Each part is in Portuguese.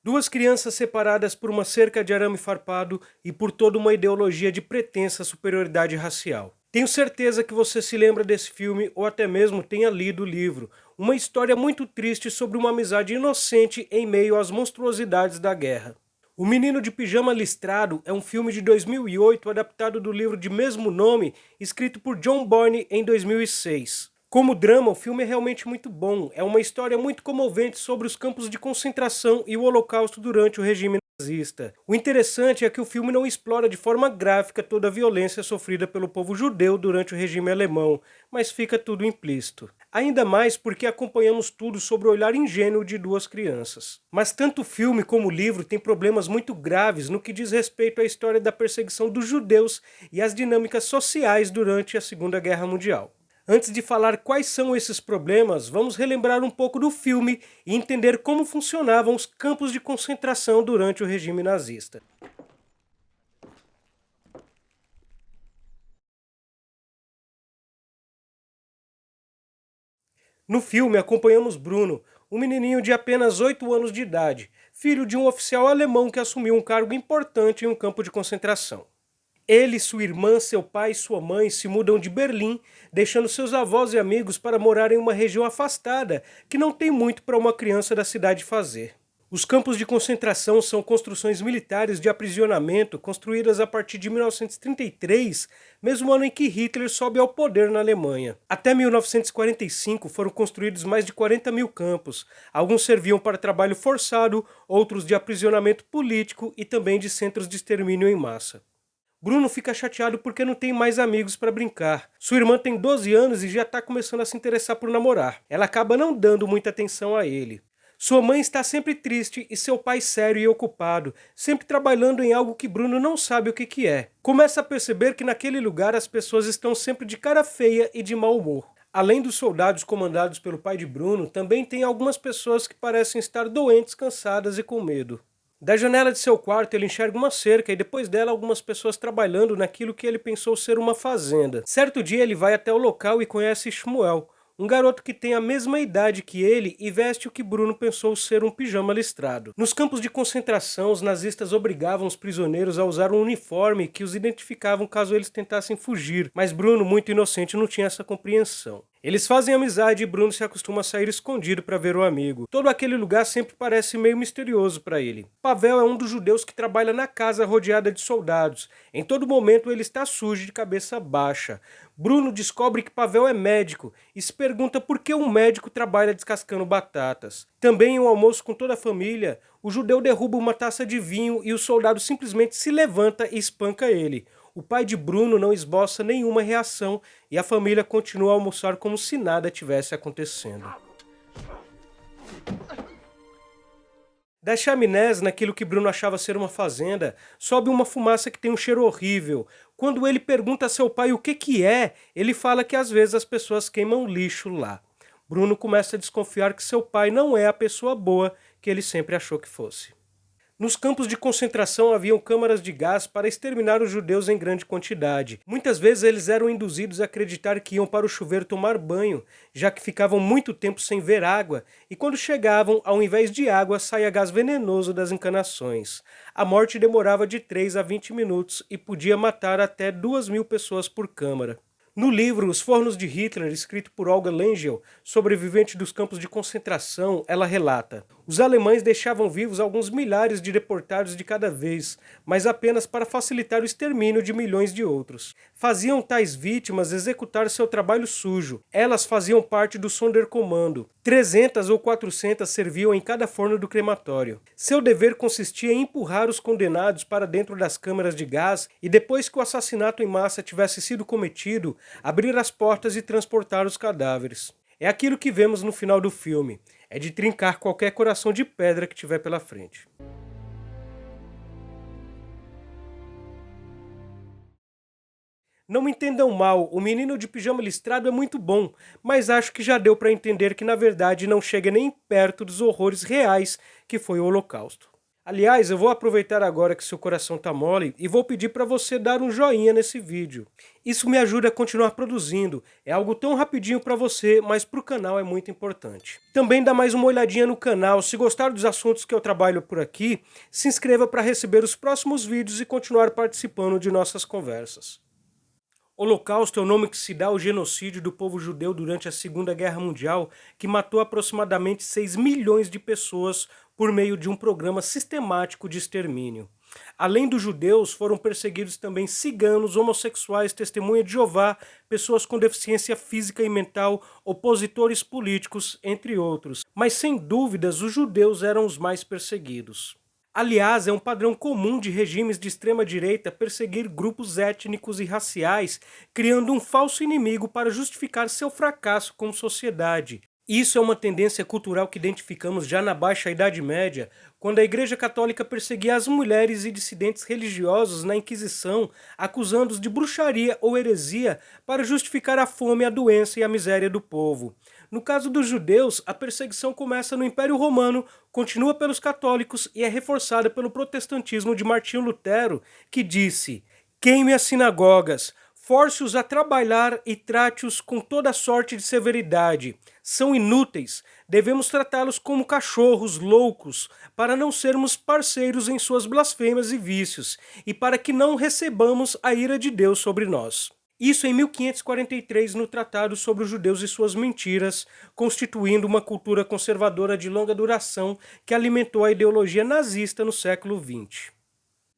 Duas crianças separadas por uma cerca de arame farpado e por toda uma ideologia de pretensa superioridade racial. Tenho certeza que você se lembra desse filme ou até mesmo tenha lido o livro. Uma história muito triste sobre uma amizade inocente em meio às monstruosidades da guerra. O Menino de Pijama Listrado é um filme de 2008 adaptado do livro de mesmo nome, escrito por John Boyne em 2006. Como drama, o filme é realmente muito bom. É uma história muito comovente sobre os campos de concentração e o Holocausto durante o regime nazista. O interessante é que o filme não explora de forma gráfica toda a violência sofrida pelo povo judeu durante o regime alemão, mas fica tudo implícito. Ainda mais porque acompanhamos tudo sobre o olhar ingênuo de duas crianças. Mas tanto o filme como o livro têm problemas muito graves no que diz respeito à história da perseguição dos judeus e às dinâmicas sociais durante a Segunda Guerra Mundial. Antes de falar quais são esses problemas, vamos relembrar um pouco do filme e entender como funcionavam os campos de concentração durante o regime nazista. No filme, acompanhamos Bruno, um menininho de apenas 8 anos de idade, filho de um oficial alemão que assumiu um cargo importante em um campo de concentração. Ele, sua irmã, seu pai e sua mãe se mudam de Berlim, deixando seus avós e amigos para morar em uma região afastada que não tem muito para uma criança da cidade fazer. Os campos de concentração são construções militares de aprisionamento construídas a partir de 1933, mesmo ano em que Hitler sobe ao poder na Alemanha. Até 1945 foram construídos mais de 40 mil campos. Alguns serviam para trabalho forçado, outros de aprisionamento político e também de centros de extermínio em massa. Bruno fica chateado porque não tem mais amigos para brincar. Sua irmã tem 12 anos e já está começando a se interessar por namorar. Ela acaba não dando muita atenção a ele. Sua mãe está sempre triste e seu pai sério e ocupado, sempre trabalhando em algo que Bruno não sabe o que é. Começa a perceber que naquele lugar as pessoas estão sempre de cara feia e de mau humor. Além dos soldados comandados pelo pai de Bruno, também tem algumas pessoas que parecem estar doentes, cansadas e com medo. Da janela de seu quarto ele enxerga uma cerca e depois dela algumas pessoas trabalhando naquilo que ele pensou ser uma fazenda. Certo dia ele vai até o local e conhece Shmuel, um garoto que tem a mesma idade que ele e veste o que Bruno pensou ser um pijama listrado. Nos campos de concentração, os nazistas obrigavam os prisioneiros a usar um uniforme que os identificavam caso eles tentassem fugir, mas Bruno, muito inocente, não tinha essa compreensão. Eles fazem amizade e Bruno se acostuma a sair escondido para ver o amigo. Todo aquele lugar sempre parece meio misterioso para ele. Pavel é um dos judeus que trabalha na casa rodeada de soldados. Em todo momento ele está sujo de cabeça baixa. Bruno descobre que Pavel é médico e se pergunta por que um médico trabalha descascando batatas. Também em um almoço com toda a família, o judeu derruba uma taça de vinho e o soldado simplesmente se levanta e espanca ele. O pai de Bruno não esboça nenhuma reação e a família continua a almoçar como se nada tivesse acontecendo. Das chaminés, naquilo que Bruno achava ser uma fazenda, sobe uma fumaça que tem um cheiro horrível. Quando ele pergunta a seu pai o que é, ele fala que às vezes as pessoas queimam lixo lá. Bruno começa a desconfiar que seu pai não é a pessoa boa que ele sempre achou que fosse. Nos campos de concentração haviam câmaras de gás para exterminar os judeus em grande quantidade. Muitas vezes eles eram induzidos a acreditar que iam para o chuveiro tomar banho, já que ficavam muito tempo sem ver água, e quando chegavam, ao invés de água, saía gás venenoso das encanações. A morte demorava de 3 a 20 minutos e podia matar até 2.000 pessoas por câmara. No livro Os Fornos de Hitler, escrito por Olga Lengel, sobrevivente dos campos de concentração, ela relata: os alemães deixavam vivos alguns milhares de deportados de cada vez, mas apenas para facilitar o extermínio de milhões de outros. Faziam tais vítimas executar seu trabalho sujo. Elas faziam parte do Sonderkommando. 300 ou 400 serviam em cada forno do crematório. Seu dever consistia em empurrar os condenados para dentro das câmaras de gás e depois que o assassinato em massa tivesse sido cometido, abrir as portas e transportar os cadáveres. É aquilo que vemos no final do filme. É de trincar qualquer coração de pedra que tiver pela frente. Não me entendam mal, O Menino de Pijama Listrado é muito bom, mas acho que já deu para entender que na verdade não chega nem perto dos horrores reais que foi o Holocausto. Aliás, eu vou aproveitar agora que seu coração tá mole e vou pedir para você dar um joinha nesse vídeo. Isso me ajuda a continuar produzindo. É algo tão rapidinho para você, mas para o canal é muito importante. Também dá mais uma olhadinha no canal. Se gostar dos assuntos que eu trabalho por aqui, se inscreva para receber os próximos vídeos e continuar participando de nossas conversas. Holocausto é o nome que se dá ao genocídio do povo judeu durante a Segunda Guerra Mundial, que matou aproximadamente 6 milhões de pessoas por meio de um programa sistemático de extermínio. Além dos judeus, foram perseguidos também ciganos, homossexuais, testemunha de Jeová, pessoas com deficiência física e mental, opositores políticos, entre outros. Mas sem dúvidas, os judeus eram os mais perseguidos. Aliás, é um padrão comum de regimes de extrema-direita perseguir grupos étnicos e raciais, criando um falso inimigo para justificar seu fracasso como sociedade. Isso é uma tendência cultural que identificamos já na Baixa Idade Média, quando a Igreja Católica perseguia as mulheres e dissidentes religiosos na Inquisição, acusando-os de bruxaria ou heresia para justificar a fome, a doença e a miséria do povo. No caso dos judeus, a perseguição começa no Império Romano, continua pelos católicos e é reforçada pelo protestantismo de Martinho Lutero, que disse: "Queime as sinagogas, force-os a trabalhar e trate-os com toda sorte de severidade. São inúteis, devemos tratá-los como cachorros loucos, para não sermos parceiros em suas blasfêmias e vícios, e para que não recebamos a ira de Deus sobre nós." Isso em 1543 no Tratado sobre os Judeus e suas Mentiras, constituindo uma cultura conservadora de longa duração que alimentou a ideologia nazista no século XX.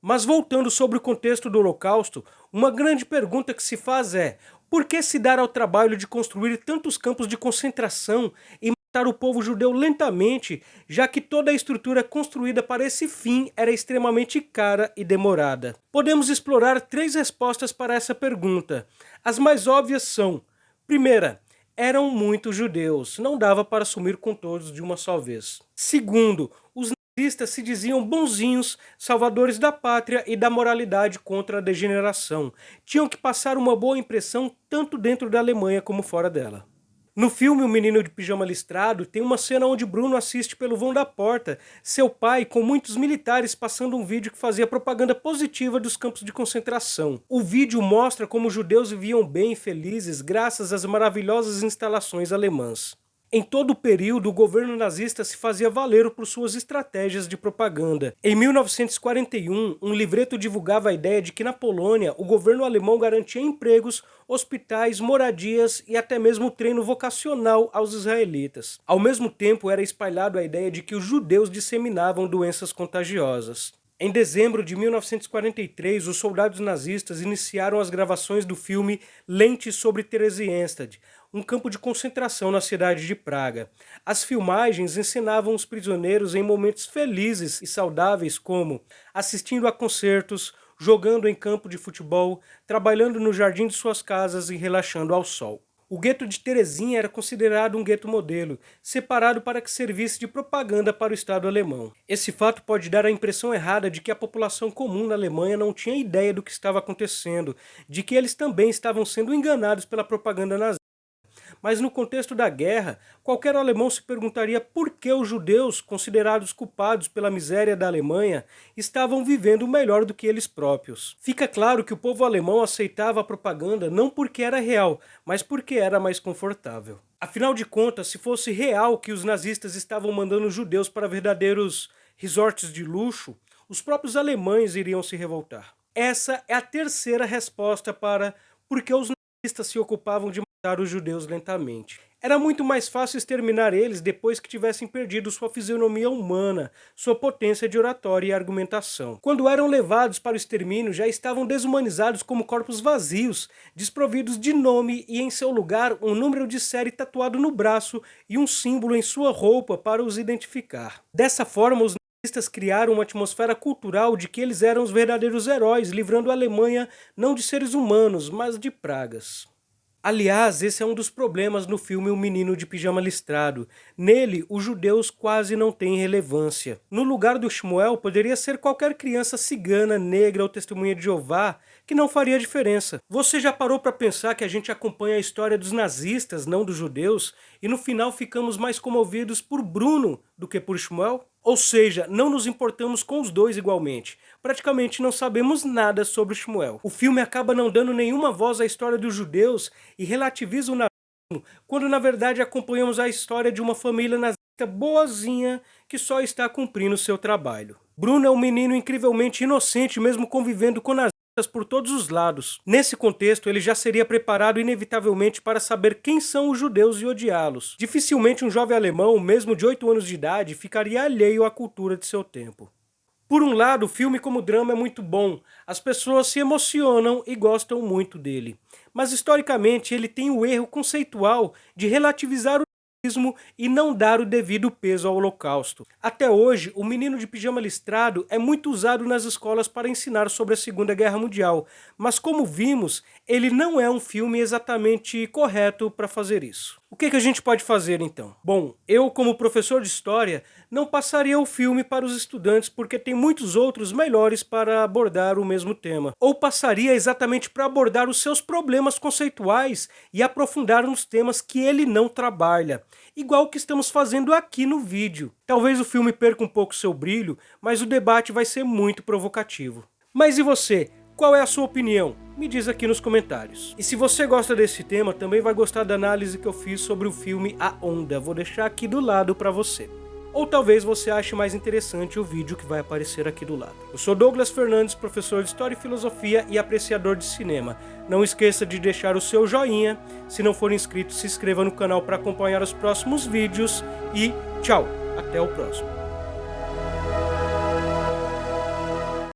Mas voltando sobre o contexto do Holocausto, uma grande pergunta que se faz é: por que se dar ao trabalho de construir tantos campos de concentração e matar o povo judeu lentamente, já que toda a estrutura construída para esse fim era extremamente cara e demorada? Podemos explorar 3 respostas para essa pergunta. As mais óbvias são: primeira, eram muitos judeus, não dava para sumir com todos de uma só vez. Segundo, os nazistas se diziam bonzinhos, salvadores da pátria e da moralidade contra a degeneração. Tinham que passar uma boa impressão tanto dentro da Alemanha como fora dela. No filme O Menino de Pijama Listrado, tem uma cena onde Bruno assiste pelo vão da porta seu pai com muitos militares passando um vídeo que fazia propaganda positiva dos campos de concentração. O vídeo mostra como os judeus viviam bem e felizes graças às maravilhosas instalações alemãs. Em todo o período, o governo nazista se fazia valer por suas estratégias de propaganda. Em 1941, um livreto divulgava a ideia de que na Polônia o governo alemão garantia empregos, hospitais, moradias e até mesmo treino vocacional aos israelitas. Ao mesmo tempo, era espalhado a ideia de que os judeus disseminavam doenças contagiosas. Em dezembro de 1943, os soldados nazistas iniciaram as gravações do filme Lentes sobre Theresienstadt, um campo de concentração na cidade de Praga. As filmagens ensinavam os prisioneiros em momentos felizes e saudáveis, como assistindo a concertos, jogando em campo de futebol, trabalhando no jardim de suas casas e relaxando ao sol. O gueto de Terezinha era considerado um gueto modelo, separado para que servisse de propaganda para o Estado alemão. Esse fato pode dar a impressão errada de que a população comum na Alemanha não tinha ideia do que estava acontecendo, de que eles também estavam sendo enganados pela propaganda nazista. Mas no contexto da guerra, qualquer alemão se perguntaria por que os judeus, considerados culpados pela miséria da Alemanha, estavam vivendo melhor do que eles próprios. Fica claro que o povo alemão aceitava a propaganda não porque era real, mas porque era mais confortável. Afinal de contas, se fosse real que os nazistas estavam mandando os judeus para verdadeiros resorts de luxo, os próprios alemães iriam se revoltar. Essa é a terceira resposta para por que os nazistas se ocupavam de matar os judeus lentamente. Era muito mais fácil exterminar eles depois que tivessem perdido sua fisionomia humana, sua potência de oratória e argumentação. Quando eram levados para o extermínio, já estavam desumanizados como corpos vazios, desprovidos de nome e em seu lugar um número de série tatuado no braço e um símbolo em sua roupa para os identificar. Dessa forma, os nazistas criaram uma atmosfera cultural de que eles eram os verdadeiros heróis, livrando a Alemanha não de seres humanos, mas de pragas. Aliás, esse é um dos problemas no filme O Menino de Pijama Listrado. Nele, os judeus quase não têm relevância. No lugar do Shmuel, poderia ser qualquer criança cigana, negra ou testemunha de Jeová, que não faria diferença. Você já parou para pensar que a gente acompanha a história dos nazistas, não dos judeus, e no final ficamos mais comovidos por Bruno do que por Shmuel? Ou seja, não nos importamos com os dois igualmente. Praticamente não sabemos nada sobre Shmuel. O filme acaba não dando nenhuma voz à história dos judeus e relativiza o nazismo, quando na verdade acompanhamos a história de uma família nazista boazinha que só está cumprindo seu trabalho. Bruno é um menino incrivelmente inocente, mesmo convivendo com nazistas por todos os lados. Nesse contexto, ele já seria preparado inevitavelmente para saber quem são os judeus e odiá-los. Dificilmente um jovem alemão, mesmo de 8 anos de idade, ficaria alheio à cultura de seu tempo. Por um lado, o filme como drama é muito bom, as pessoas se emocionam e gostam muito dele. Mas historicamente ele tem o erro conceitual de relativizar o nazismo e não dar o devido peso ao Holocausto. Até hoje, o Menino de Pijama Listrado é muito usado nas escolas para ensinar sobre a Segunda Guerra Mundial, mas como vimos, ele não é um filme exatamente correto para fazer isso. O que a gente pode fazer então? Bom, eu como professor de história não passaria o filme para os estudantes porque tem muitos outros melhores para abordar o mesmo tema. Ou passaria exatamente para abordar os seus problemas conceituais e aprofundar nos temas que ele não trabalha, igual o que estamos fazendo aqui no vídeo. Talvez o filme perca um pouco seu brilho, mas o debate vai ser muito provocativo. Mas e você? Qual é a sua opinião? Me diz aqui nos comentários. E se você gosta desse tema, também vai gostar da análise que eu fiz sobre o filme A Onda. Vou deixar aqui do lado para você. Ou talvez você ache mais interessante o vídeo que vai aparecer aqui do lado. Eu sou Douglas Fernandes, professor de História e Filosofia e apreciador de cinema. Não esqueça de deixar o seu joinha. Se não for inscrito, se inscreva no canal para acompanhar os próximos vídeos. E tchau! Até o próximo.